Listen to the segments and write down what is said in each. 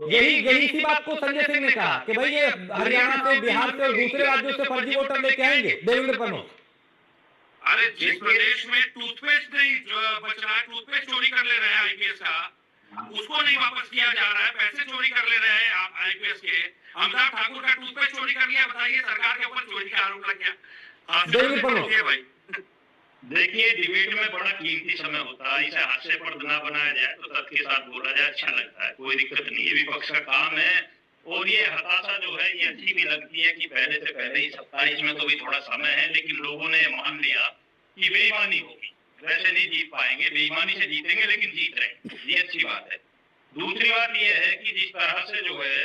यही यही इसी बात को संजय सिंह ने कहा कि भाई ये हरियाणा से, बिहार से और दूसरे राज्यों से फर्जी वोटर लेके आएंगे देवेंद्र फडणवीस। अरे जिस प्रदेश में टूथपेस्ट नहीं बच रहा है, टूथपेस्ट चोरी कर ले रहे हैं आईपीएस का, उसको नहीं वापस किया जा रहा है, पैसे चोरी कर ले रहे हैं आप आईपीएस के। अमिताभ ठाकुर का टूथपेस्ट चोरी कर लिया, बताइए सरकार के ऊपर चोरी का आरोप लग गया। देवेंद्र फडणवीस भाई देखिए, डिबेट में बड़ा कीमती समय होता है, इसे हास्य पर ना बनाया जाए तो तर्क के साथ बोला जाए, अच्छा लगता है, कोई दिक्कत नहीं है, विपक्ष का काम है। और ये हताशा जो है ये अच्छी भी लगती है कि पहले से पहले ही 27 में तो भी थोड़ा समय है, लेकिन लोगों ने मान लिया कि बेईमानी होगी, वैसे नहीं जीत पाएंगे, बेईमानी से जीतेंगे लेकिन जीत रहे, ये अच्छी बात है। दूसरी बात ये है कि जिस तरह से जो है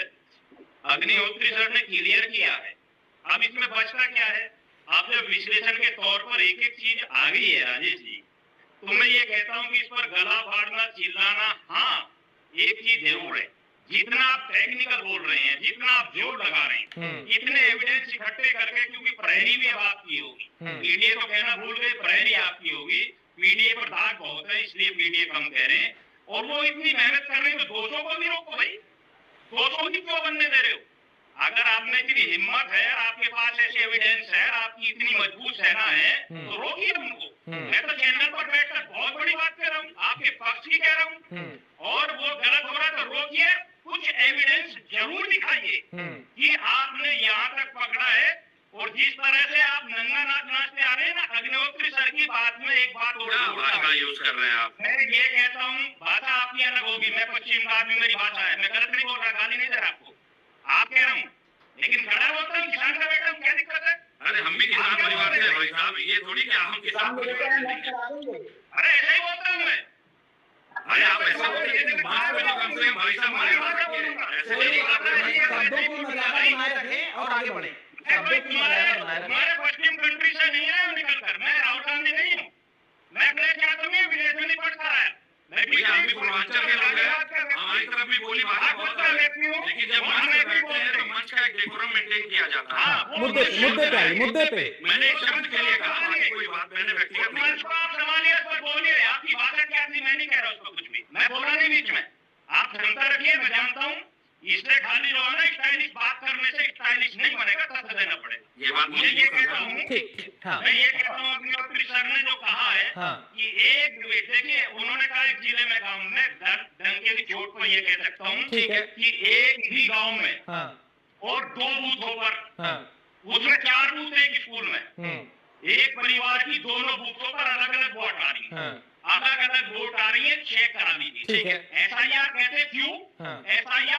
अग्निहोत्री सर ने क्लियर किया है, अब इसमें बचता क्या है? आप जब विश्लेषण के तौर पर एक एक चीज आ गई है राजेश जी, तो मैं ये कहता हूं कि इस पर गला फाड़ना, चिल्लाना, हाँ एक चीज जरूर है, जितना आप टेक्निकल बोल रहे हैं, जितना आप जोर लगा रहे हैं, इतने एविडेंस इकट्ठे करके, क्योंकि पहली भी अब आपकी होगी, पीडीए तो कहना भूल गए, पहली आपकी होगी, पीडीए पर दाग बहुत है इसलिए पीडीए कम कह रहे हैं, और वो इतनी मेहनत कर रहे हैं तो 200 को भी रोको भाई, 200 ही क्यों बनने दे रहे हो? अगर आपने इतनी हिम्मत है, आपके पास ऐसे एविडेंस है, आपकी इतनी मजबूत सेना है, तो रोकिए उनको। मैं तो चैनल पर बैठकर बहुत बड़ी बात कर रहा हूँ, आपके पक्ष की कह रहा हूँ, और वो गलत हो रहा है तो रोकिए, कुछ एविडेंस जरूर दिखाइए कि आपने यहाँ तक पकड़ा है। और जिस तरह से आप नंगा नाच नाचते आ रहे हैं ना, अग्निहोत्री सर की बात में एक बात और भाषा यूज कर रहे हैं आप। मैं ये कहता हूँ, भाषा आपकी अलग होगी, मैं पश्चिम का आदमी, मेरी भाषा है, मैं गलत नहीं बोल रहा, गाली नहीं दे रहा आपको, आप कह रहा हूँ, लेकिन खड़ा होता हूँ, किसान का बेटा हूँ, क्या दिक्कत है? अरे हम भी किसान परिवार से भाई साहब, ये थोड़ी कि हम किसान परिवार से नहीं है। अरे ऐसे ही बोलता हूँ मैं। अरे आप ऐसे बोलते हैं, लेकिन बात को तो कम से कम भाई साहब हमारे शब्दों को मर्यादा बनाए रखें और आगे बढ़े। तुम्हारे पश्चिम कंट्री से नहीं है निकल कर, मैं राहुल गांधी नहीं हूँ, मैं अपने क्या तुम्हें विदेश में नहीं पढ़ता है, मैं भी पूर्वांचल के लोग हैं, हमारी तरफ भी बोली भाषा बहुत है, लेकिन जब मंच पे बैठते हैं तो मंच का एक डेकोरम मेंटेन किया जाता है। मुद्दे पे मैंने एक शब्द के लिए कहा, कोई बात मैंने व्यक्तिगत मंच को आप संभालिए, पर बोलिए, आपकी भाषा क्या थी मैं नहीं कह रहा उसको कुछ भी, मैं बोला नहीं बीच में, आप क्षमता रखिए, मैं जानता हूँ इससे खाली जो है ना स्टाइलिश बात करने से स्टाइलिश नहीं बनेगा, तथ्य देना पड़ेगा। ये बात मुझे ये कहता हूँ, मैं ये कहता हूँ अग्निहोत्री सर ने जो कहा है कि एक देखिए उन्होंने कहा एक जिले में, गांव में, डंके की चोट पर ये कह सकता हूँ कि एक ही गांव में और 2 बूथों पर, उसमें 4 बूथ एक स्कूल में, एक परिवार की दोनों बूथों पर अलग अलग वोट आ रही है, अलग अलग वोट आ रही है, चेक करा लीजिए। एसआईआर कहते क्यों? एसआईआर